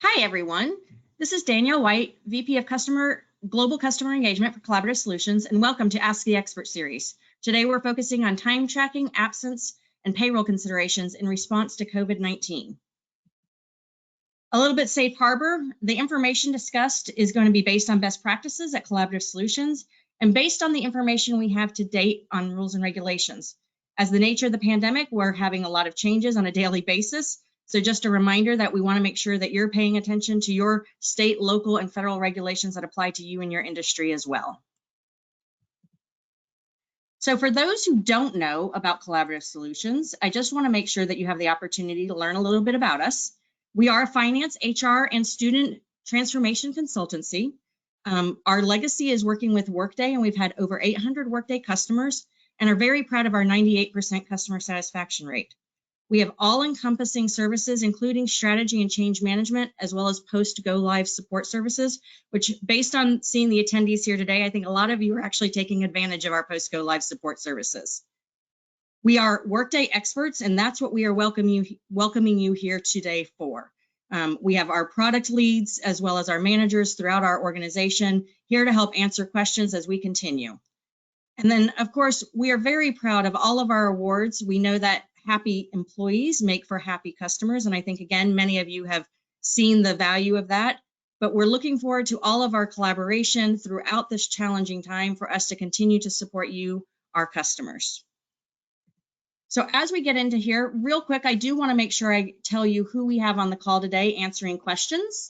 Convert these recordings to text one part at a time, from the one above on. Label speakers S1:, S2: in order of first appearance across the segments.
S1: Hi, everyone. This is Danielle White, VP of Global Customer Engagement for Collaborative Solutions, and welcome to Ask the Expert series. Today, we're focusing on time tracking, absence, and payroll considerations in response to COVID-19. A little bit safe harbor, the information discussed is going to be based on best practices at Collaborative Solutions and based on the information we have to date on rules and regulations. As the nature of the pandemic, we're having a lot of changes on a daily basis. So just a reminder that we want to make sure that you're paying attention to your state, local, and federal regulations that apply to you and your industry as well. So for those who don't know about Collaborative Solutions, I just want to make sure that you have the opportunity to learn a little bit about us. We are a finance, HR, and student transformation consultancy. Our legacy is working with Workday, and we've had over 800 Workday customers and are very proud of our 98% customer satisfaction rate. We have all-encompassing services, including strategy and change management, as well as post-go-live support services, which, based on seeing the attendees here today, I think a lot of you are actually taking advantage of our post-go-live support services. We are Workday experts, and that's what we are welcoming you here today for. We have our product leads, as well as our managers throughout our organization, here to help answer questions as we continue. And then, of course, we are very proud of all of our awards. We know that happy employees make for happy customers. And I think, again, many of you have seen the value of that. But we're looking forward to all of our collaboration throughout this challenging time for us to continue to support you, our customers. So as we get into here, real quick, I do want to make sure I tell you who we have on the call today answering questions.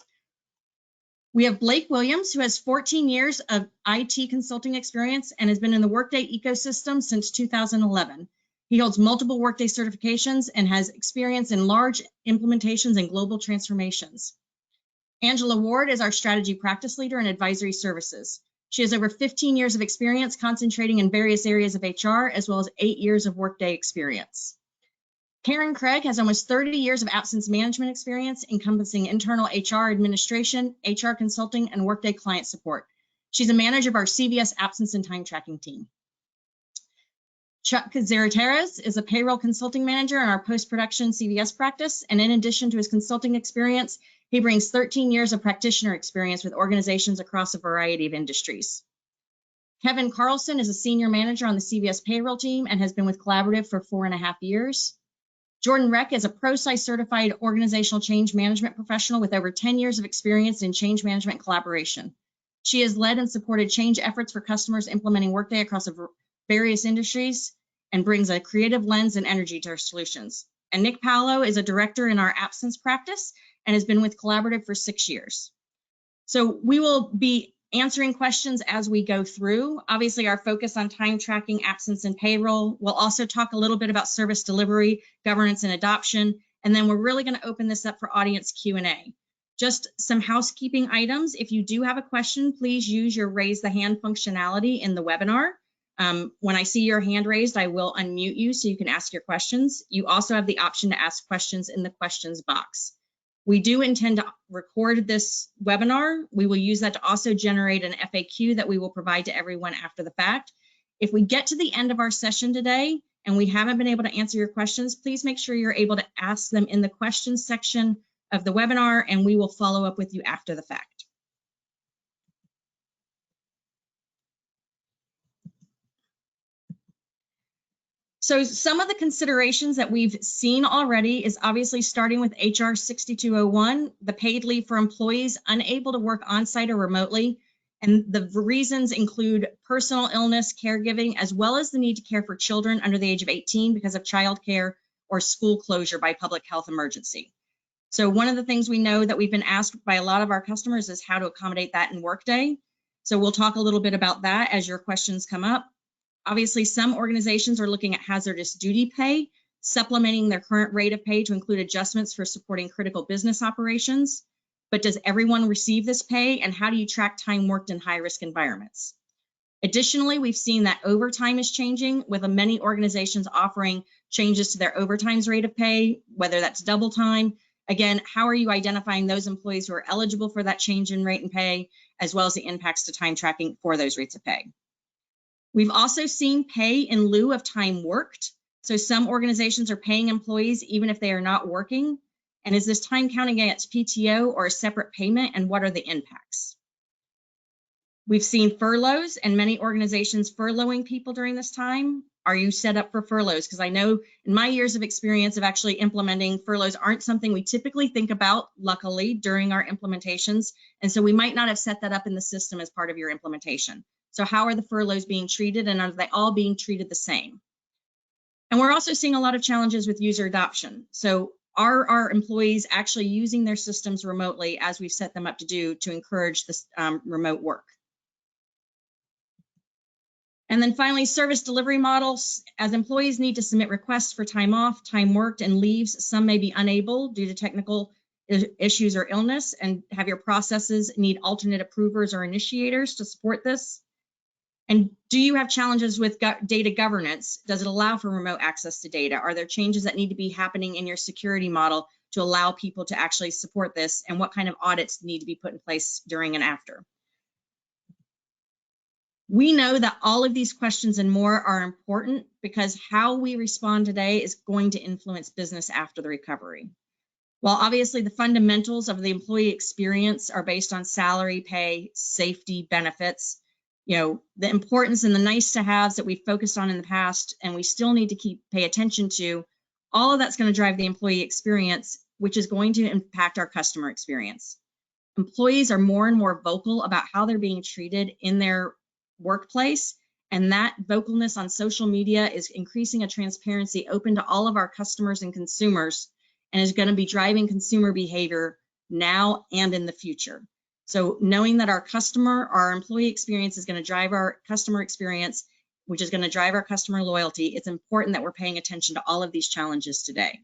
S1: We have Blake Williams, who has 14 years of IT consulting experience and has been in the Workday ecosystem since 2011. He holds multiple Workday certifications and has experience in large implementations and global transformations. Angela Ward is our strategy practice leader in advisory services. She has over 15 years of experience concentrating in various areas of HR, as well as 8 years of Workday experience. Karen Craig has almost 30 years of absence management experience encompassing internal HR administration, HR consulting, and Workday client support. She's a manager of our CVS absence and time tracking team. Chuck Zarateras is a payroll consulting manager in our post-production CVS practice, and in addition to his consulting experience, he brings 13 years of practitioner experience with organizations across a variety of industries. Kevin Carlson is a senior manager on the CVS payroll team and has been with Collaborative for 4.5 years. Jordan Reck is a ProSci certified organizational change management professional with over 10 years of experience in change management collaboration. She has led and supported change efforts for customers implementing Workday across various industries and brings a creative lens and energy to our solutions. And Nick Paolo is a director in our absence practice and has been with Collaborative for 6 years. So we will be answering questions as we go through. Obviously, our focus on time tracking, absence, and payroll. We'll also talk a little bit about service delivery, governance, and adoption. And then we're really going to open this up for audience Q&A. Just some housekeeping items. If you do have a question, please use your raise the hand functionality in the webinar. When I see your hand raised, I will unmute you so you can ask your questions. You also have the option to ask questions in the questions box. We do intend to record this webinar. We will use that to also generate an FAQ that we will provide to everyone after the fact. If we get to the end of our session today and we haven't been able to answer your questions, please make sure you're able to ask them in the questions section of the webinar, and we will follow up with you after the fact. So some of the considerations that we've seen already is obviously starting with HR 6201, the paid leave for employees unable to work on-site or remotely. And the reasons include personal illness, caregiving, as well as the need to care for children under the age of 18 because of childcare or school closure by public health emergency. So one of the things we know that we've been asked by a lot of our customers is how to accommodate that in Workday. So we'll talk a little bit about that as your questions come up. Obviously, some organizations are looking at hazardous duty pay, supplementing their current rate of pay to include adjustments for supporting critical business operations. But does everyone receive this pay, and how do you track time worked in high-risk environments? Additionally, we've seen that overtime is changing, with many organizations offering changes to their overtime's rate of pay, whether that's double time. Again, how are you identifying those employees who are eligible for that change in rate and pay, as well as the impacts to time tracking for those rates of pay? We've also seen pay in lieu of time worked. So some organizations are paying employees even if they are not working. And is this time counting against PTO or a separate payment, and what are the impacts? We've seen furloughs and many organizations furloughing people during this time. Are you set up for furloughs? Because I know in my years of experience of actually implementing, furloughs aren't something we typically think about, luckily, during our implementations. And so we might not have set that up in the system as part of your implementation. So how are the furloughs being treated, and are they all being treated the same? And we're also seeing a lot of challenges with user adoption. So are our employees actually using their systems remotely as we've set them up to do to encourage this remote work? And then finally, service delivery models. As employees need to submit requests for time off, time worked, and leaves, some may be unable due to technical issues or illness, and have your processes need alternate approvers or initiators to support this. And do you have challenges with data governance? Does it allow for remote access to data? Are there changes that need to be happening in your security model to allow people to actually support this? And what kind of audits need to be put in place during and after? We know that all of these questions and more are important, because how we respond today is going to influence business after the recovery. While obviously the fundamentals of the employee experience are based on salary, pay, safety, benefits, the importance and the nice to haves that we've focused on in the past, and we still need to pay attention to, all of that's going to drive the employee experience, which is going to impact our customer experience. Employees are more and more vocal about how they're being treated in their workplace, and that vocalness on social media is increasing a transparency open to all of our customers and consumers, and is going to be driving consumer behavior now and in the future. So knowing that our employee experience is going to drive our customer experience, which is going to drive our customer loyalty, it's important that we're paying attention to all of these challenges today.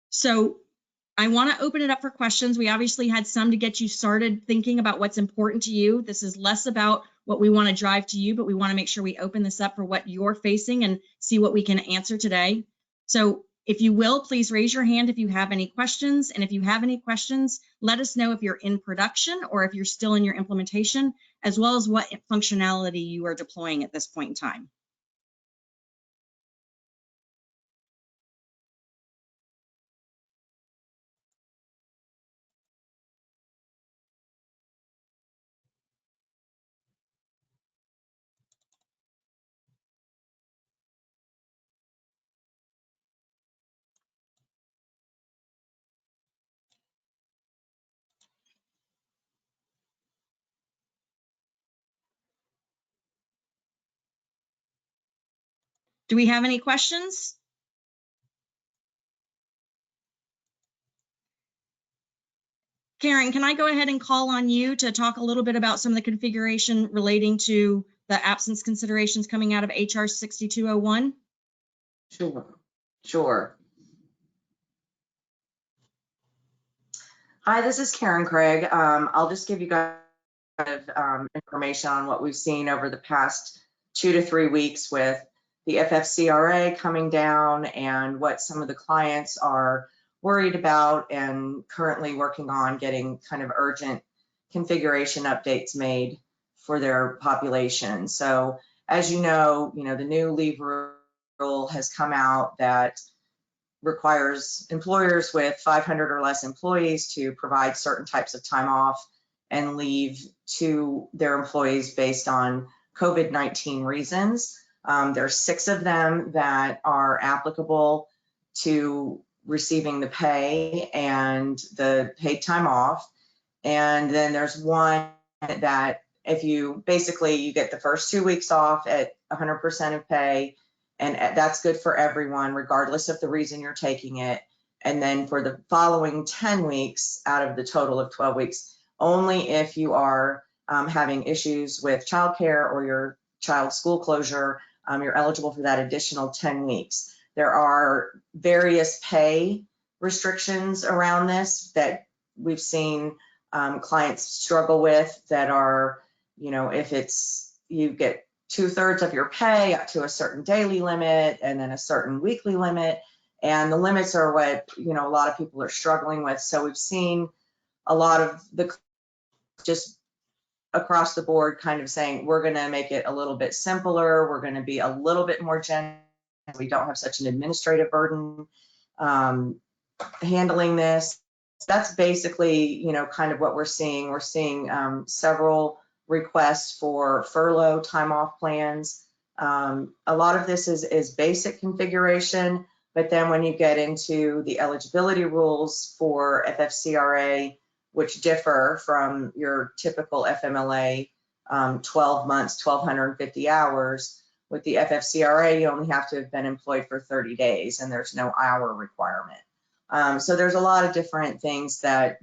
S1: So I want to open it up for questions. We obviously had some to get you started thinking about what's important to you. This is less about what we want to drive to you, but we want to make sure we open this up for what you're facing and see what we can answer today. So if you will, please raise your hand if you have any questions. And if you have any questions, let us know if you're in production or if you're still in your implementation, as well as what functionality you are deploying at this point in time. Do we have any questions? Karen, can I go ahead and call on you to talk a little bit about some of the configuration relating to the absence considerations coming out of HR 6201?
S2: Sure. Hi, this is Karen Craig. I'll just give you guys information on what we've seen over the past 2 to 3 weeks with the FFCRA coming down, and what some of the clients are worried about and currently working on getting kind of urgent configuration updates made for their population. So as you know, the new leave rule has come out that requires employers with 500 or less employees to provide certain types of time off and leave to their employees based on COVID-19 reasons. There's 6 of them that are applicable to receiving the pay and the paid time off. And then there's one that if you get the first 2 weeks off at 100% of pay, and that's good for everyone, regardless of the reason you're taking it. And then for the following 10 weeks out of the total of 12 weeks, only if you are having issues with childcare or your child's school closure, you're eligible for that additional 10 weeks. There are various pay restrictions around this that we've seen clients struggle with, that are, if you get 2/3 of your pay up to a certain daily limit and then a certain weekly limit. And the limits are what, a lot of people are struggling with. So we've seen a lot of the just across the board kind of saying, we're going to make it a little bit simpler. We're going to be a little bit more generous we don't have such an administrative burden handling this. That's basically, you know, kind of what we're seeing. We're seeing several requests for furlough time off plans. A lot of this is basic configuration, but then when you get into the eligibility rules for FFCRA, which differ from your typical FMLA, 12 months, 1,250 hours, with the FFCRA, you only have to have been employed for 30 days and there's no hour requirement. So there's a lot of different things that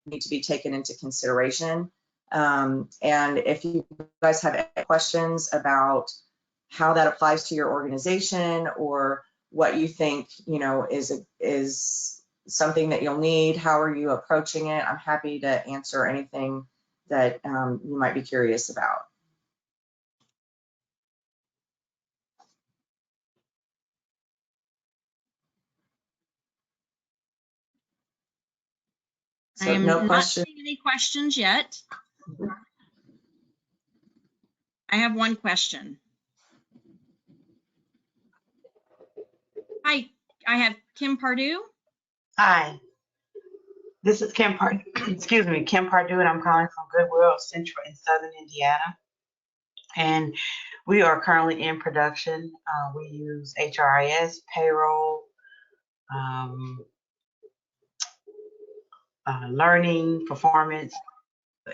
S2: need to be taken into consideration. And if you guys have any questions about how that applies to your organization or what you think, you know, is something that you'll need, how are you approaching it, I'm happy to answer anything that you might be curious about.
S1: I am
S2: no
S1: not
S2: question.
S1: seeing any questions yet. I have one question. Hi, I have Kim Pardue.
S3: Hi, this is Kim Pardue, excuse me, Kim Pardue, and I'm calling from Goodwill, Central and Southern Indiana. And we are currently in production. We use HRIS, Payroll, Learning, Performance,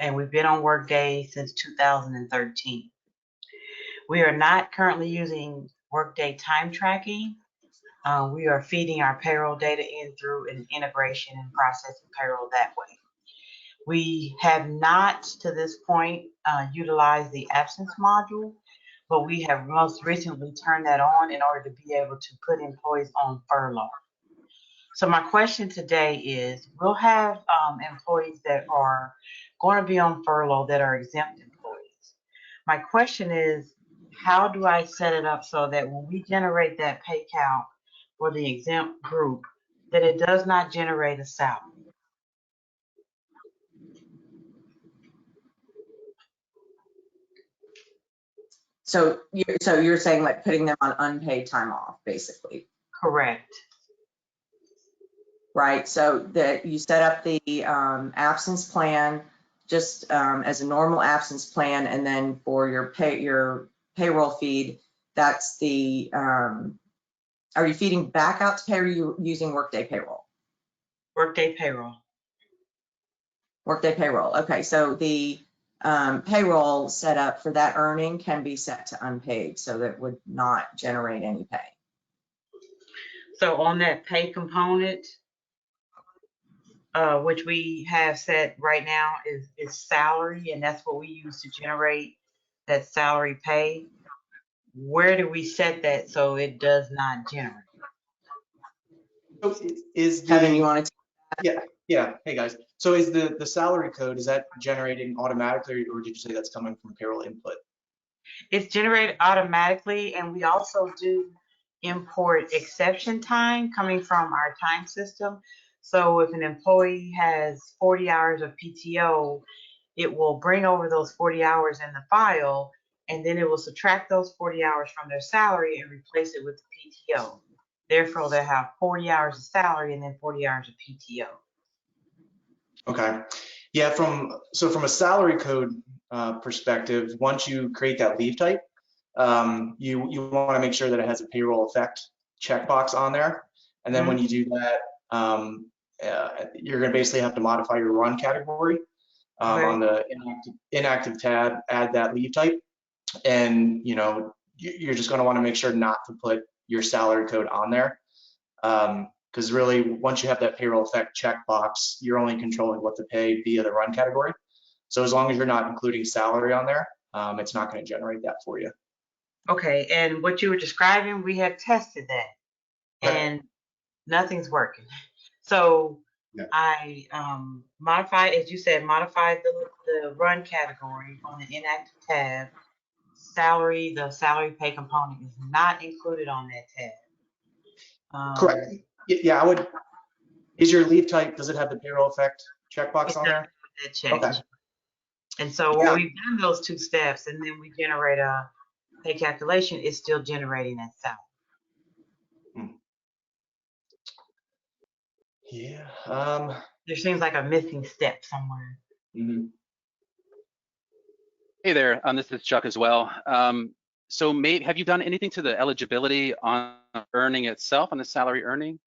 S3: and we've been on Workday since 2013. We are not currently using Workday time tracking. We are feeding our payroll data in through an integration and processing payroll that way. We have not, to this point, utilized the absence module, but we have most recently turned that on in order to be able to put employees on furlough. So my question today is, we'll have employees that are going to be on furlough that are exempt employees. My question is, how do I set it up so that when we generate that pay count for the exempt group, that it does not generate a salary?
S2: So you're saying like putting them on unpaid time off, basically.
S3: Correct.
S2: Right. So that you set up the absence plan just as a normal absence plan, and then for your payroll feed, that's the are you feeding back out to pay, or are you using Workday Payroll?
S3: Workday Payroll.
S2: Workday Payroll. Okay. So the payroll setup for that earning can be set to unpaid, so that would not generate any pay.
S3: So on that pay component, which we have set right now is salary, and that's what we use to generate that salary pay. Where do we set that so it does not generate?
S4: So is the
S2: Kevin, you want to?
S4: yeah. Hey guys. So is the salary code, is that generating automatically, or did you say that's coming from payroll input?
S3: It's generated automatically, and we also do import exception time coming from our time system. So if an employee has 40 hours of PTO, it will bring over those 40 hours in the file, and then it will subtract those 40 hours from their salary and replace it with the PTO. Therefore, they'll have 40 hours of salary and then 40 hours of PTO.
S4: Okay. Yeah, from a salary code perspective, once you create that leave type, you want to make sure that it has a payroll effect checkbox on there. And then when you do that, you're going to basically have to modify your run category on the inactive tab, add that leave type. And, you know, you're just going to want to make sure not to put your salary code on there. Because really, once you have that payroll effect checkbox, you're only controlling what to pay via the run category. So as long as you're not including salary on there, it's not going to generate that for you.
S3: Okay, and what you were describing, we have tested that, and nothing's working. So I modified, as you said, modified the run category on the inactive tab. Salary, the salary pay component is not included on that tab.
S4: Correct. Yeah, I would. Is your leave type, does it have the payroll effect checkbox on there?
S3: Okay. And so when we've done those two steps and then we generate a pay calculation, it's still generating that salary.
S4: Yeah.
S3: There seems like a missing step somewhere.
S4: Mhm.
S5: Hey there, this is Chuck as well. So have you done anything to the eligibility on earning itself, on the salary earning?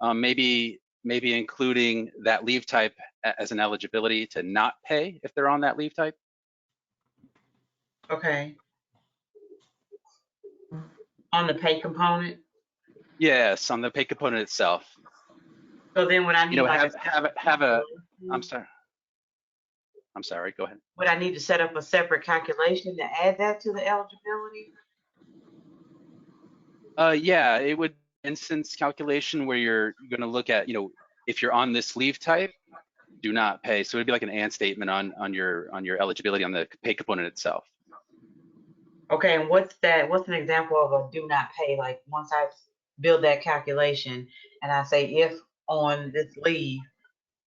S5: Maybe including that leave type as an eligibility to not pay if they're on that leave type?
S3: Okay. On the pay component.
S5: Yes, on the pay component itself.
S3: So then would I need like
S5: I'm sorry, go ahead.
S3: would I need to set up a separate calculation to add that to the eligibility?
S5: Yeah, it would instance calculation where you're going to look at, if you're on this leave type, do not pay. So it'd be like an and statement on your eligibility on the pay component itself.
S3: Okay, and what's an example of a do not pay? Like once I build that calculation and I say if on this leave,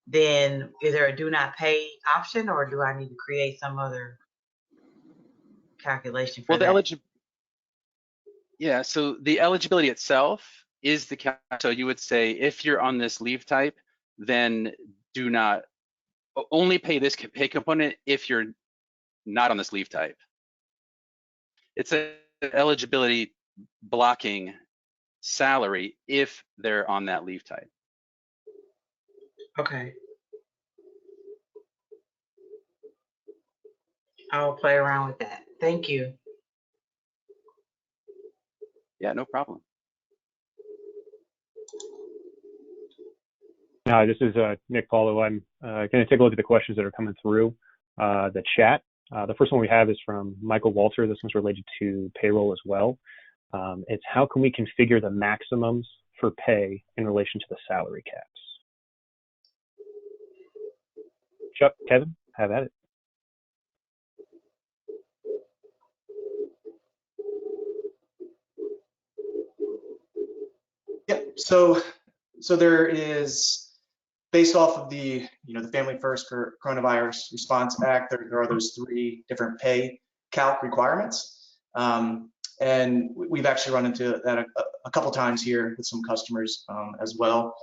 S3: then is there a do not pay option, or do I need to create some other calculation for that?
S5: Yeah, so the eligibility itself is so you would say if you're on this leave type, then do not only pay this pay component if you're not on this leave type. It's an eligibility blocking salary if they're on that leave type.
S3: Okay. I'll play around with that. Thank you.
S5: Yeah, no problem.
S6: Hi, this is Nick Paulo. I'm going to take a look at the questions that are coming through the chat. The first one we have is from Michael Walter. This one's related to payroll as well. It's how can we configure the maximums for pay in relation to the salary caps? Chuck, Kevin, have at it.
S4: Yep. So there is, based off of the the Family First Coronavirus Response Act, there are those 3 different pay calc requirements, and we've actually run into that a couple times here with some customers as well.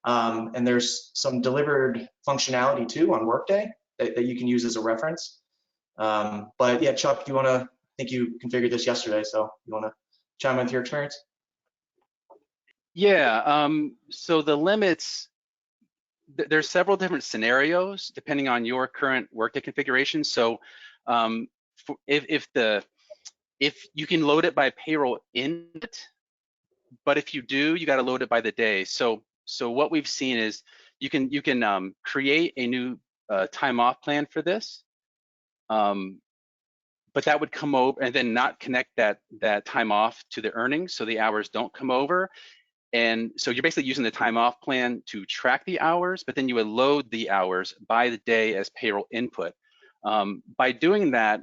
S4: And there's some delivered functionality too on Workday that you can use as a reference. But yeah, Chuck, I think you configured this yesterday, so you want to chime in with your experience?
S5: Yeah, so the limits, there's several different scenarios depending on your current Workday configuration. So if you can load it by payroll in it, but if you do, you got to load it by the day. So what we've seen is you can create a new time off plan for this, but that would come over and then not connect that time off to the earnings, so the hours don't come over. And so you're basically using the time off plan to track the hours, but then you would load the hours by the day as payroll input. By doing that,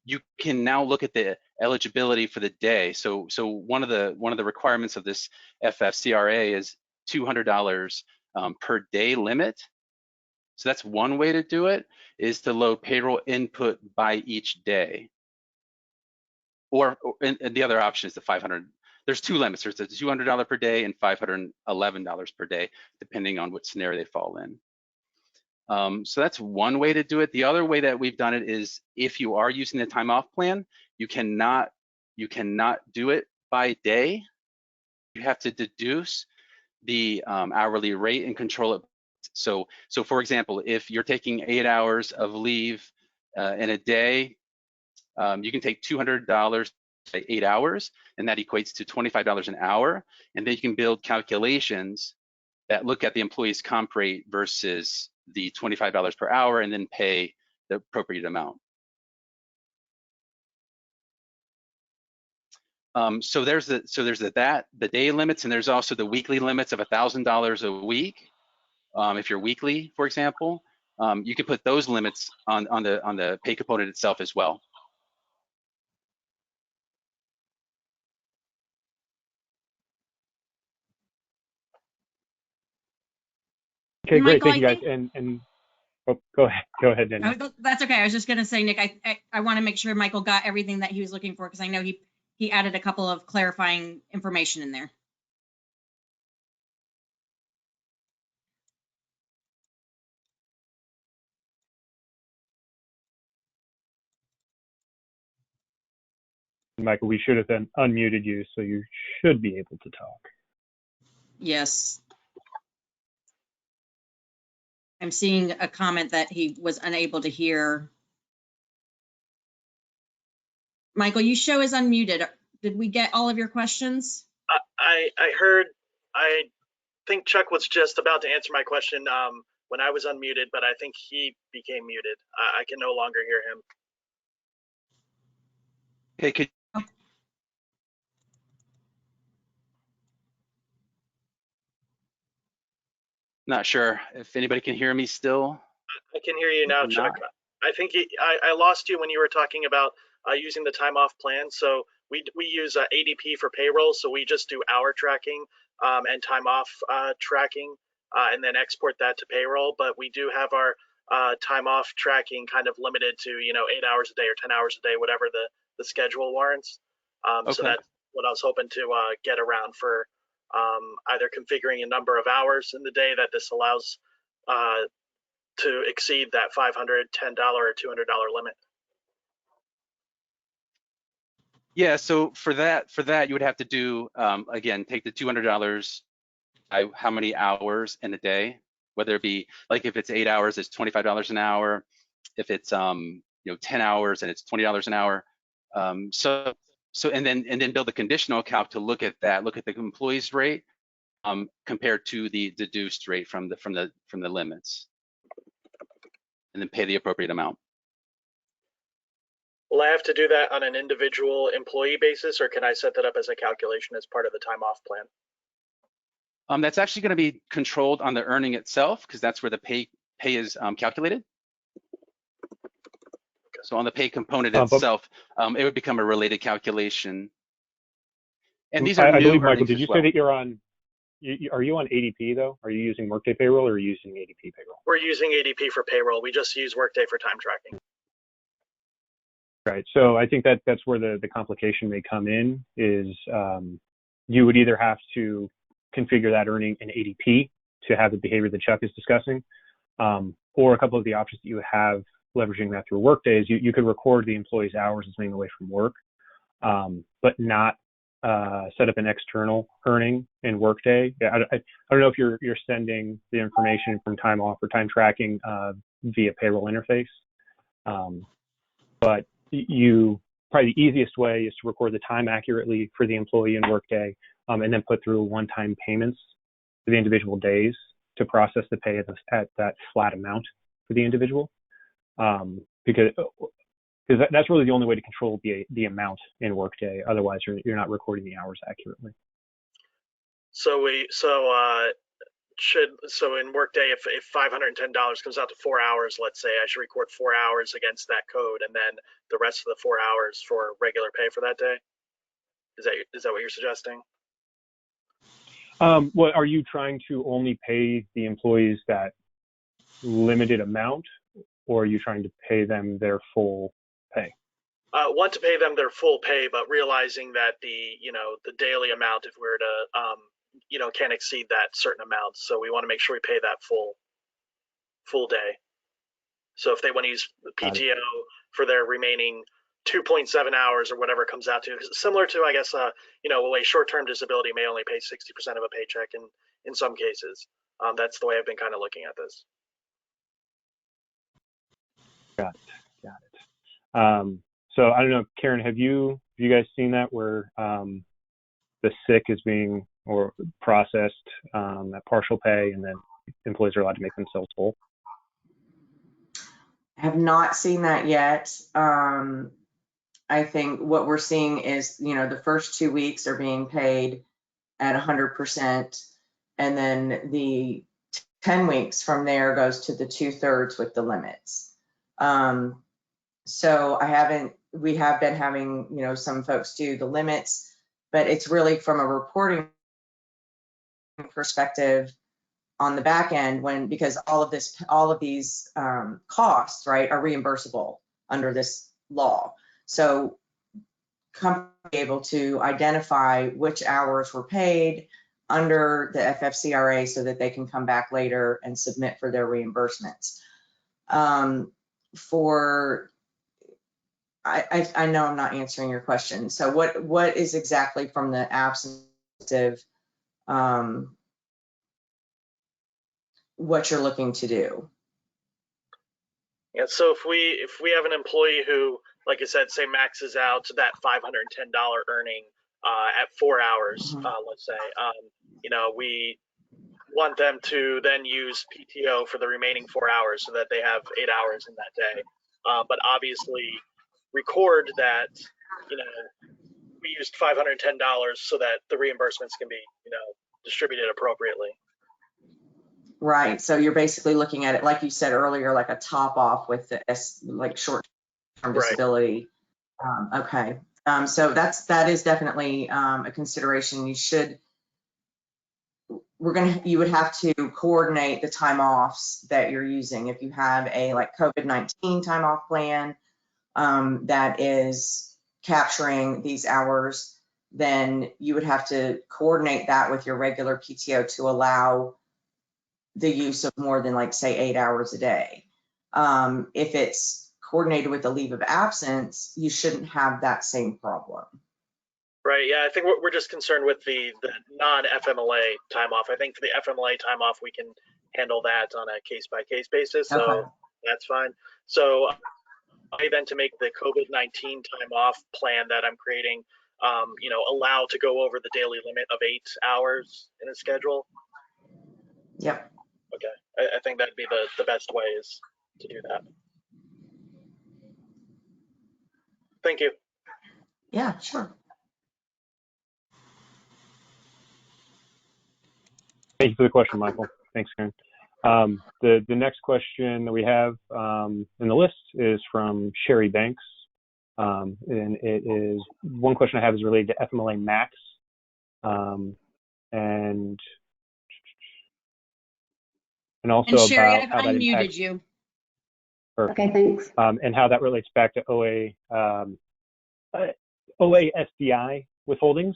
S5: you can now look at the eligibility for the day. So one of the requirements of this FFCRA is $200 per day limit. So that's one way to do it, is to load payroll input by each day. And the other option is the 500. There's 2 limits. There's the $200 per day and $511 per day, depending on what scenario they fall in. So that's one way to do it. The other way that we've done it is if you are using the time off plan, you cannot do it by day. You have to deduce the hourly rate and control it. So for example, if you're taking 8 hours of leave in a day, you can take $200 say 8 hours, and that equates to $25 an hour. And then you can build calculations that look at the employee's comp rate versus the $25 per hour, and then pay the appropriate amount. So there's the day limits, and there's also the weekly limits of $1,000 a week. If you're weekly, for example, you can put those limits on the pay component itself as well.
S6: Okay, great.
S1: Michael,
S6: Thank you, guys. And oh, go ahead, Danielle.
S1: That's okay. I was just going to say, Nick, I want to make sure Michael got everything that he was looking for, because I know he added a couple of clarifying information in there.
S6: Michael, we should have then unmuted you, so you should be able to talk.
S1: Yes. I'm seeing a comment that he was unable to hear. Michael, you show is unmuted. Did we get all of your questions?
S7: I heard, I think Chuck was just about to answer my question when I was unmuted, but I think he became muted. I can no longer hear him.
S5: Okay, could not sure if anybody can hear me still.
S7: I can hear you now,
S5: Or
S7: Chuck.
S5: not.
S7: I think I lost you when you were talking about using the time off plan. So we use ADP for payroll. So we just do hour tracking and time off tracking and then export that to payroll. But we do have our time off tracking kind of limited to, 8 hours a day or 10 hours a day, whatever the schedule warrants. So
S5: Okay.
S7: that's what I was hoping to get around for either configuring a number of hours in the day that this allows to exceed that $510 or $200 limit.
S5: Yeah, so for that you would have to do again, take the $200 how many hours in a day, whether it be like if it's 8 hours, it's $25 an hour. If it's 10 hours and it's $20 an hour. So and then build a conditional calc to look at that, look at the employee's rate compared to the deduced rate from the limits, and then pay the appropriate amount.
S7: Will I have to do that on an individual employee basis, or can I set that up as a calculation as part of the time off plan?
S5: That's actually going to be controlled on the earning itself, because that's where the pay is calculated. So on the pay component itself, it would become a related calculation. And these are
S6: I
S5: new
S6: believe, Michael,
S5: earnings
S6: did you
S5: as well.
S6: say that you're on, are you on ADP though? Are you using Workday Payroll or are you using ADP Payroll?
S7: We're using ADP for payroll. We just use Workday for time tracking.
S6: Right. So I think that's where the complication may come in is you would either have to configure that earning in ADP to have the behavior that Chuck is discussing, or a couple of the options that you have leveraging that through Workday is you could record the employee's hours as being away from work, but not set up an external earning in Workday. I don't know if you're sending the information from time off or time tracking via payroll interface, but probably the easiest way is to record the time accurately for the employee in Workday, and then put through one-time payments for the individual days to process the pay at that flat amount for the individual, because that's really the only way to control the amount in Workday. Otherwise, you're not recording the hours accurately.
S7: So in Workday, if $510 comes out to 4 hours, let's say, I should record 4 hours against that code, and then the rest of the 4 hours for regular pay for that day. Is that what you're suggesting?
S6: Well, are you trying to only pay the employees that limited amount, or are you trying to pay them their full pay?
S7: Want to pay them their full pay, but realizing that the daily amount, if we were to can't exceed that certain amount. So we want to make sure we pay that full day. So if they want to use PTO for their remaining 2.7 hours or whatever it comes out to, similar to, I guess, a short-term disability may only pay 60% of a paycheck in some cases. That's the way I've been kind of looking at this.
S6: Got it. So I don't know, Karen, have you guys seen that where the sick is being processed at partial pay, and then employees are allowed to make themselves whole?
S2: I have not seen that yet. I think what we're seeing is, the first 2 weeks are being paid at 100%, and then the 10 weeks from there goes to the 2/3 with the limits. So we have been having, some folks do the limits, but it's really from a reporting perspective on the back end because all of these costs, right, are reimbursable under this law. So companies are able to identify which hours were paid under the FFCRA so that they can come back later and submit for their reimbursements. For I know I'm not answering your question. So what is exactly from the absentive, what you're looking to do?
S7: Yeah, so if we have an employee who, like I said, say maxes out that $510 earning at 4 hours, let's say, we want them to then use PTO for the remaining 4 hours so that they have 8 hours in that day. But obviously record that, we used $510 so that the reimbursements can be, distributed appropriately.
S2: Right. So you're basically looking at it, like you said earlier, like a top off with the like short-term disability. Okay. So that is definitely a consideration. You would have to coordinate the time offs that you're using. If you have a like COVID-19 time off plan that is capturing these hours, then you would have to coordinate that with your regular PTO to allow the use of more than, like, say 8 hours a day. If it's coordinated with a leave of absence, you shouldn't have that same problem.
S7: Right. Yeah, I think we're just concerned with the non-FMLA time off. I think for the FMLA time off, we can handle that on a case-by-case basis. So
S2: Okay.
S7: That's fine. So then to make the COVID-19 time off plan that I'm creating, allow to go over the daily limit of 8 hours in a schedule.
S2: Yep.
S7: Okay. I think that'd be the best way is to do that. Thank you.
S2: Yeah, sure.
S6: Thank you for the question, Michael. Thanks, Karen. The next question that we have in the list is from Sherry Banks. And it is, one question I have is related to FMLA max. And also
S1: And Sherry,
S6: about how
S1: I've
S6: that
S1: unmuted
S6: impacts.
S1: you.
S6: Perfect.
S8: Okay, thanks.
S6: And how that relates back to OA SDI withholdings.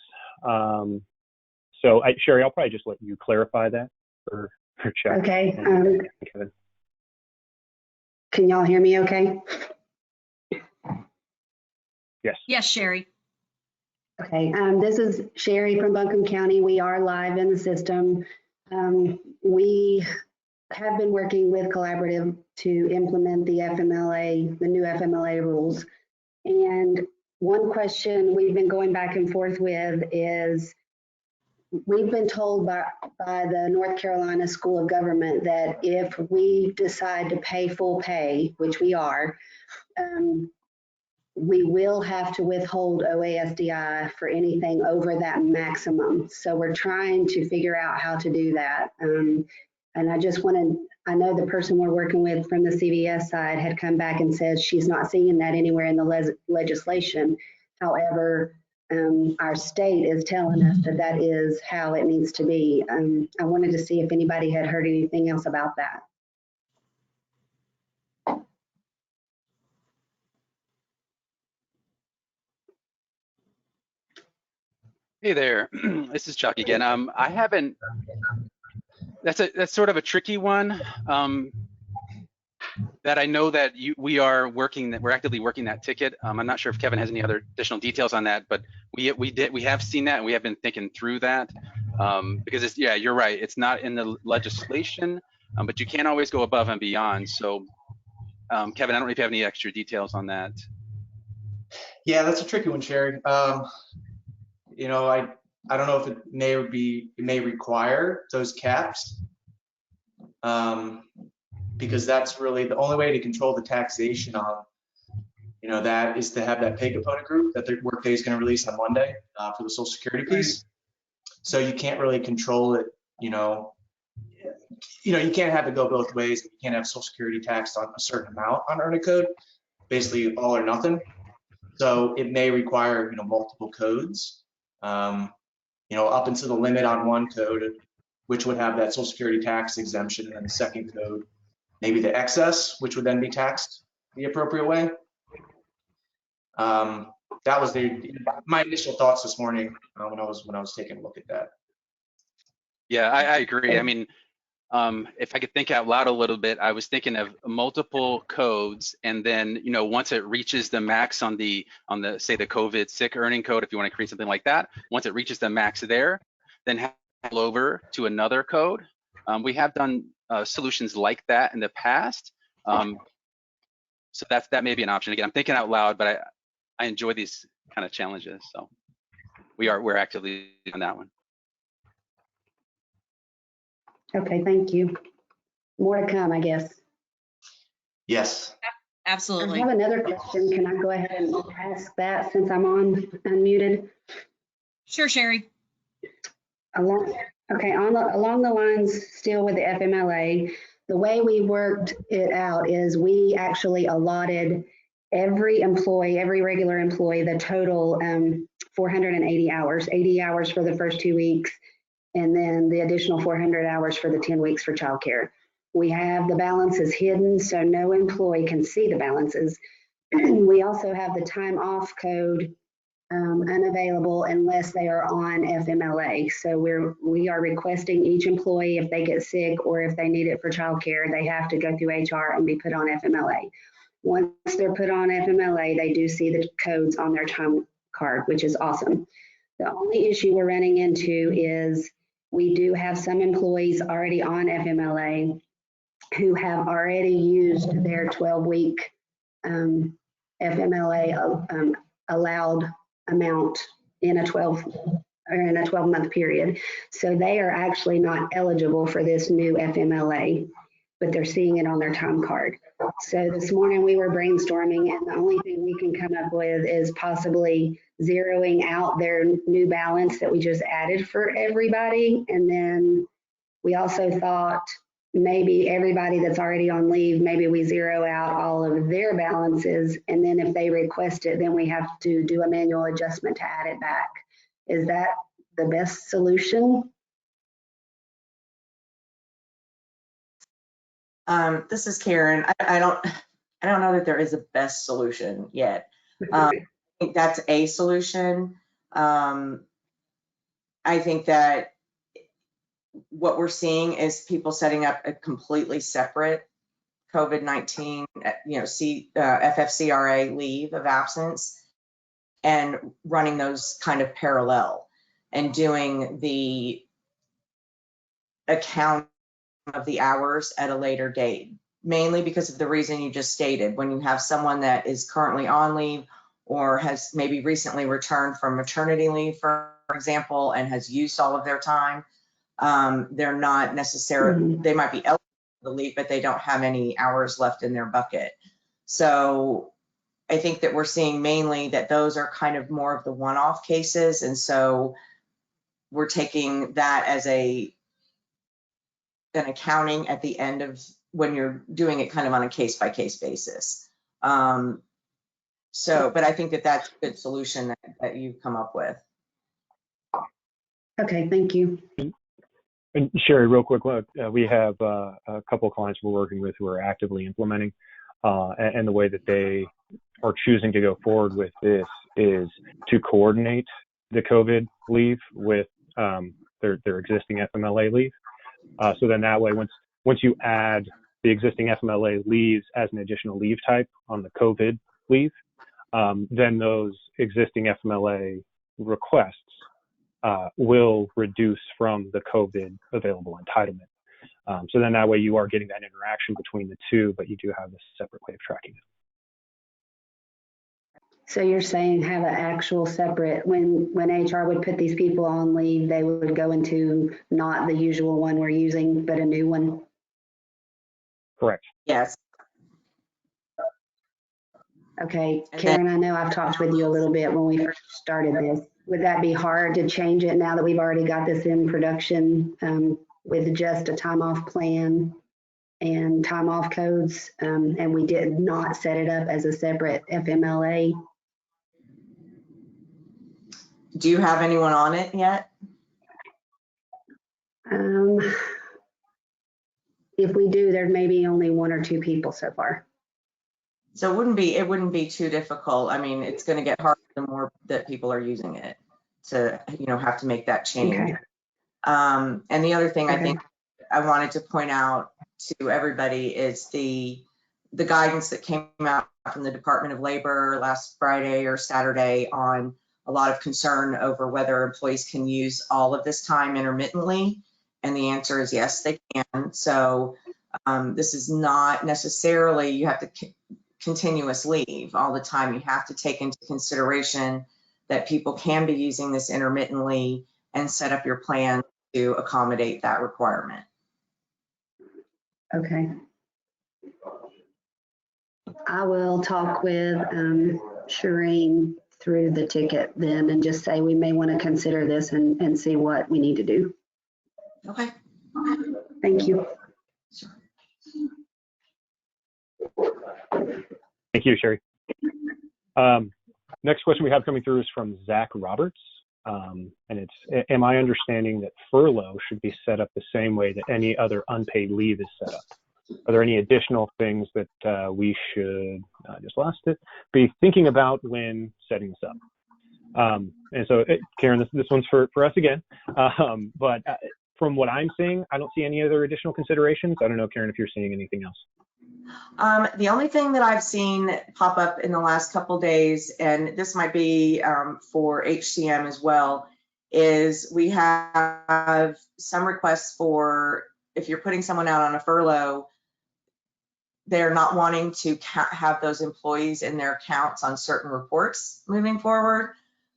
S6: So Sherry, I'll probably just let you clarify that for Chuck.
S8: Okay.
S6: And Kevin.
S8: Can y'all hear me okay?
S6: Yes.
S1: Yes, Sherry.
S8: Okay, this is Sherry from Buncombe County. We are live in the system. We have been working with Collaborative to implement the FMLA, the new FMLA rules. And one question we've been going back and forth with is, we've been told by the North Carolina School of Government that if we decide to pay full pay, which we are, we will have to withhold OASDI for anything over that maximum. So we're trying to figure out how to do that. And I know the person we're working with from the CVS side had come back and said she's not seeing that anywhere in the legislation. However, our state is telling us that that is how it needs to be. I wanted to see if anybody had heard anything else about that.
S5: Hey there, this is Chuck again. I haven't. That's sort of a tricky one. That I know that we're actively working that ticket. I'm not sure if Kevin has any other additional details on that, but we have seen that and we have been thinking through that because you're right. It's not in the legislation, but you can't always go above and beyond. So, Kevin, I don't know if you have any extra details on that.
S4: Yeah, that's a tricky one, Sherry. I don't know if it may require those caps, because that's really the only way to control the taxation on, that is to have that pay component group that the Workday is going to release on Monday for the Social Security piece. So you can't really control it. You can't have it go both ways. You can't have Social Security taxed on a certain amount on earning code, basically all or nothing. So it may require, multiple codes. Up into the limit on one code, which would have that Social Security tax exemption, and then the second code, maybe the excess, which would then be taxed the appropriate way. That was my initial thoughts this morning when I was taking a look at that.
S5: Yeah, I agree. I mean, if I could think out loud a little bit, I was thinking of multiple codes, and then, you know, once it reaches the max on the say the COVID sick earning code, if you want to create something like that, once it reaches the max there, then hand over to another code. We have done solutions like that in the past. So that may be an option. Again, I'm thinking out loud, but I enjoy these kind of challenges. So we're actively doing that one.
S8: Okay, thank you. More to come, I guess.
S4: Yes.
S8: I
S1: Absolutely.
S8: have another question. Can I go ahead and ask that since I'm unmuted?
S1: Sure, Sherry.
S8: Along the lines still with the FMLA, the way we worked it out is we actually allotted every regular employee, the total 480 hours, 80 hours for the first 2 weeks, and then the additional 400 hours for the 10 weeks for childcare. We have the balances hidden so no employee can see the balances. We also have the time off code unavailable unless they are on FMLA. So we are requesting each employee, if they get sick or if they need it for childcare, they have to go through HR and be put on FMLA. Once they're put on FMLA, they do see the codes on their time card, which is awesome. The only issue we're running into is we do have some employees already on FMLA who have already used their 12-week FMLA allowed amount in a 12-month period. So they are actually not eligible for this new FMLA, but they're seeing it on their time card. So this morning we were brainstorming, and the only thing we can come up with is possibly zeroing out their new balance that we just added for everybody. And then we also thought maybe everybody that's already on leave, maybe we zero out all of their balances. And then if they request it, then we have to do a manual adjustment to add it back. Is that the best solution?
S2: This is Karen. I don't know that there is a best solution yet. I think that's a solution. I think that what we're seeing is people setting up a completely separate COVID-19, FFCRA leave of absence and running those kind of parallel and doing the account of the hours at a later date, mainly because of the reason you just stated. When you have someone that is currently on leave or has maybe recently returned from maternity leave, for example, and has used all of their time, they're not necessarily, they might be eligible to leave, but they don't have any hours left in their bucket. So I think that we're seeing mainly that those are kind of more of the one-off cases. And so we're taking that as an accounting at the end of when you're doing it kind of on a case-by-case basis. But I think that that's a good solution that you've come up with.
S8: Okay, thank you.
S6: And Sherry, real quick, we have a couple of clients we're working with who are actively implementing, and the way that they are choosing to go forward with this is to coordinate the COVID leave with their existing FMLA leave. So then that way, once you add the existing FMLA leaves as an additional leave type on the COVID leave, then those existing FMLA requests will reduce from the COVID available entitlement. So then that way you are getting that interaction between the two, but you do have this separate way of tracking it.
S8: So you're saying have an actual separate, when HR would put these people on leave, they would go into not the usual one we're using, but a new one?
S6: Correct.
S2: Yes.
S8: Okay, Karen, I know I've talked with you a little bit when we first started this. Would that be hard to change it now that we've already got this in production with just a time off plan and time off codes, and we did not set it up as a separate FMLA?
S2: Do you have anyone on it yet?
S8: If we do, there may be only 1 or 2 people so far.
S2: So it wouldn't be too difficult. I mean, it's going to get harder the more that people are using it to, have to make that change.
S8: Okay.
S2: And the other thing I think I wanted to point out to everybody is the guidance that came out from the Department of Labor last Friday or Saturday on a lot of concern over whether employees can use all of this time intermittently. And the answer is yes, they can. So this is not necessarily, you have to continuous leave all the time. You have to take into consideration that people can be using this intermittently and set up your plan to accommodate that requirement.
S8: Okay. I will talk with Shireen through the ticket then and just say we may want to consider this and see what we need to do.
S2: Okay.
S8: Thank you.
S6: Thank you, Sherry. Next question we have coming through is from Zach Roberts. And it's, am I understanding that furlough should be set up the same way that any other unpaid leave is set up? Are there any additional things that we should, I just lost it, be thinking about when setting this up? And so, Karen, this one's for us again. But from what I'm seeing, I don't see any other additional considerations. I don't know, Karen, if you're seeing anything else.
S2: The only thing that I've seen pop up in the last couple days, and this might be for HCM as well, is we have some requests for, if you're putting someone out on a furlough, they're not wanting to have those employees in their accounts on certain reports moving forward.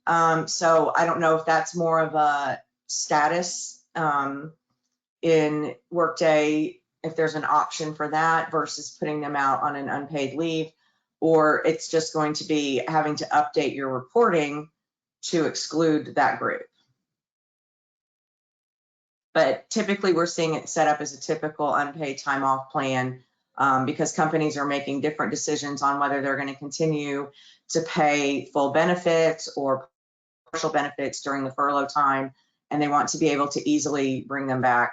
S2: So I don't know if that's more of a status in Workday, if there's an option for that versus putting them out on an unpaid leave, or it's just going to be having to update your reporting to exclude that group. But typically we're seeing it set up as a typical unpaid time off plan because companies are making different decisions on whether they're going to continue to pay full benefits or partial benefits during the furlough time, and they want to be able to easily bring them back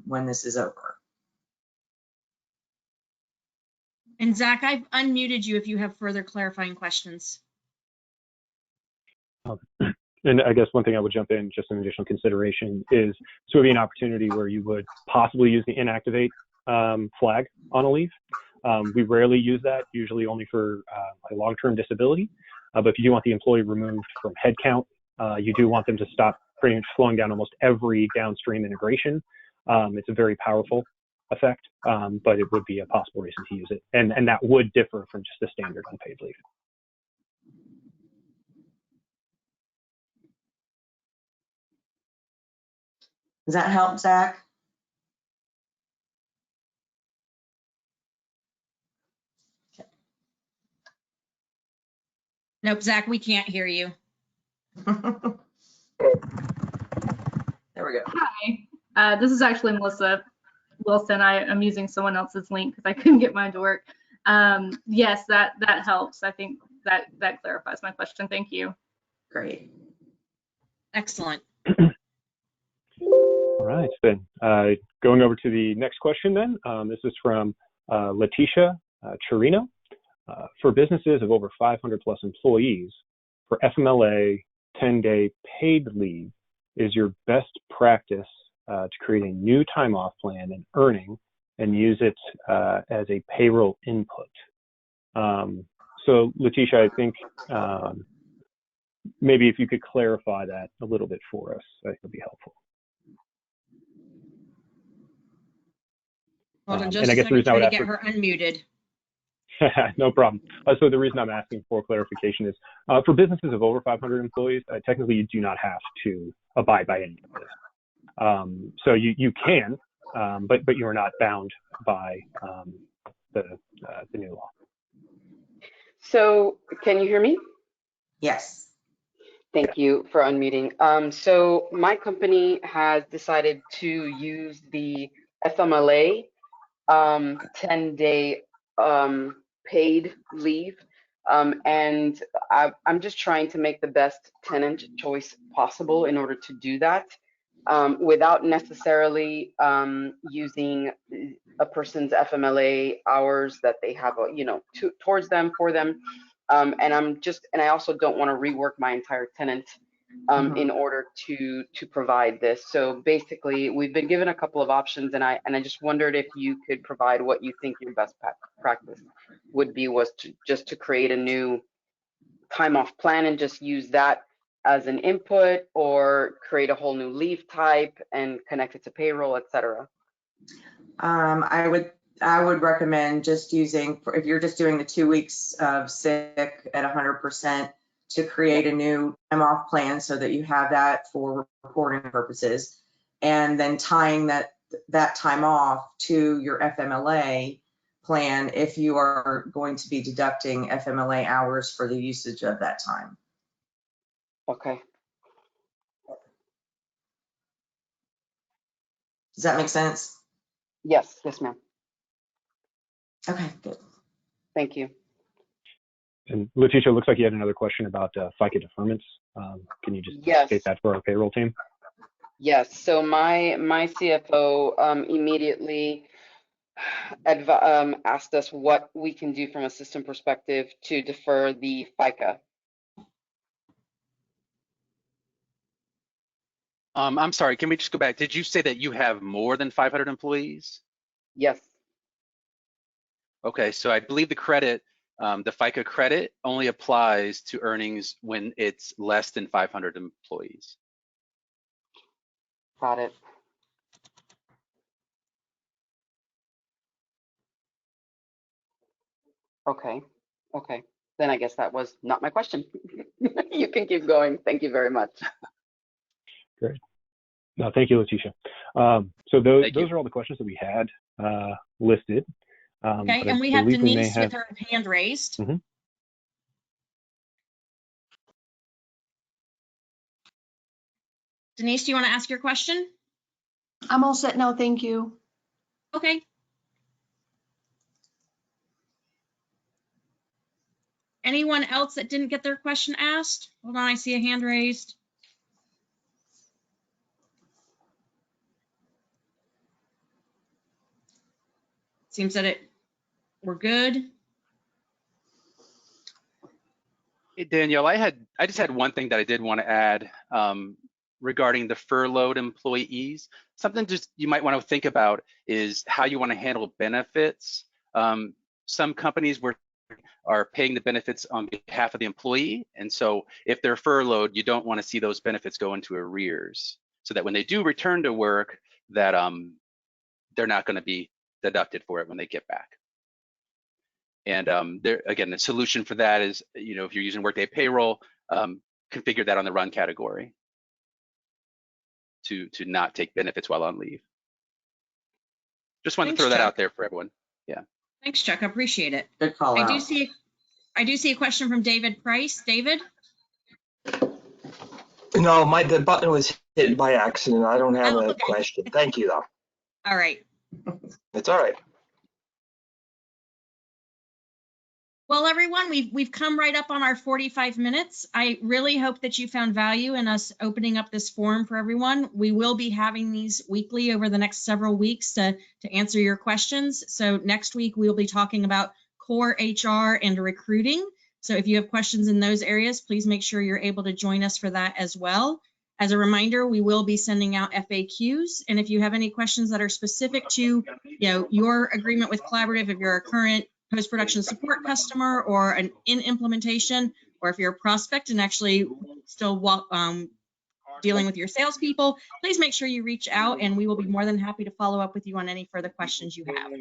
S2: when this is over.
S1: And Zach, I've unmuted you if you have further clarifying questions.
S6: And I guess one thing I would jump in, just an additional consideration, is so it would be an opportunity where you would possibly use the inactivate flag on a leave. We rarely use that, usually only for a long-term disability. But if you do want the employee removed from headcount, you do want them to stop pretty much slowing down almost every downstream integration. It's a very powerful effect, but it would be a possible reason to use it. And that would differ from just the standard unpaid leave.
S2: Does that help, Zach?
S1: Nope, Zach, we can't hear you.
S2: There we go.
S9: Hi, this is actually Melissa Wilson. I am using someone else's link because I couldn't get mine to work. Yes, that helps. I think that clarifies my question. Thank you.
S2: Great.
S1: Excellent.
S6: All right, then going over to the next question then. This is from Letitia Chirino. For businesses of over 500 plus employees, for FMLA 10-day paid leave, is your best practice to create a new time off plan and earning and use it as a payroll input? So Letitia, I think maybe if you could clarify that a little bit for us, I think would be helpful.
S1: Hold on
S6: And
S1: just
S6: I
S1: a
S6: guess the
S1: second,
S6: reason I
S1: try
S6: would
S1: to
S6: ask
S1: get
S6: for-
S1: her unmuted.
S6: No problem. So the reason I'm asking for clarification is for businesses of over 500 employees, technically you do not have to abide by any of this. So you can, but you are not bound by the new law.
S10: So can you hear me?
S2: Yes.
S10: Thank you for unmuting. So my company has decided to use the FMLA 10-day paid leave. And I'm just trying to make the best tenant choice possible in order to do that without necessarily using a person's FMLA hours that they have, towards them, for them. And I also don't want to rework my entire tenant in order to provide this. So basically, we've been given a couple of options, and I just wondered if you could provide what you think your best practice would be, was to just to create a new time off plan and just use that as an input, or create a whole new leave type and connect it to payroll, etc.
S2: I would recommend just using, if you're just doing the 2 weeks of sick at 100%, to create a new time off plan so that you have that for reporting purposes, and then tying that time off to your FMLA plan if you are going to be deducting FMLA hours for the usage of that time.
S10: Okay.
S2: Does that make sense?
S10: Yes, ma'am.
S2: Okay, good.
S10: Thank you.
S6: And Letitia, it looks like you had another question about FICA deferments. Can you just state that for our payroll team?
S10: Yes. So my CFO immediately asked us what we can do from a system perspective to defer the FICA.
S5: I'm sorry, can we just go back? Did you say that you have more than 500 employees?
S10: Yes.
S5: Okay, so I believe the credit, the FICA credit only applies to earnings when it's less than 500 employees.
S10: Got it. Okay. Then I guess that was not my question. You can keep going. Thank you very much.
S6: Great. No, thank you, Letitia. So those are all the questions that we had listed.
S1: Okay, and we have Denise with her hand raised.
S6: Mm-hmm.
S1: Denise, do you want to ask your question?
S11: I'm all set now, thank you.
S1: Okay. Anyone else that didn't get their question asked? Hold on, I see a hand raised. Seems that we're good.
S5: Hey, Danielle, I just had one thing that I did want to add regarding the furloughed employees. Something just you might want to think about is how you want to handle benefits. Some companies are paying the benefits on behalf of the employee, and so if they're furloughed, you don't want to see those benefits go into arrears, so that when they do return to work, that they're not going to be deducted for it when they get back. And there again, the solution for that is, if you're using Workday Payroll, configure that on the run category to not take benefits while on leave. Just wanted to throw that out there for everyone. Yeah.
S1: Thanks, Chuck. I appreciate it.
S2: Good call out.
S1: I do see a question from David Price. David?
S12: No, the button was hit by accident. I don't have a
S1: Okay.
S12: question. Thank you, though.
S1: All right.
S12: It's all right.
S1: Well, everyone, we've come right up on our 45 minutes. I really hope that you found value in us opening up this forum for everyone. We will be having these weekly over the next several weeks to answer your questions. So next week, we'll be talking about core HR and recruiting. So if you have questions in those areas, please make sure you're able to join us for that as well. As a reminder, we will be sending out FAQs. And if you have any questions that are specific to your agreement with Collaborative, if you're a current post-production support customer or an in implementation, or if you're a prospect and actually still dealing with your salespeople, please make sure you reach out and we will be more than happy to follow up with you on any further questions you have.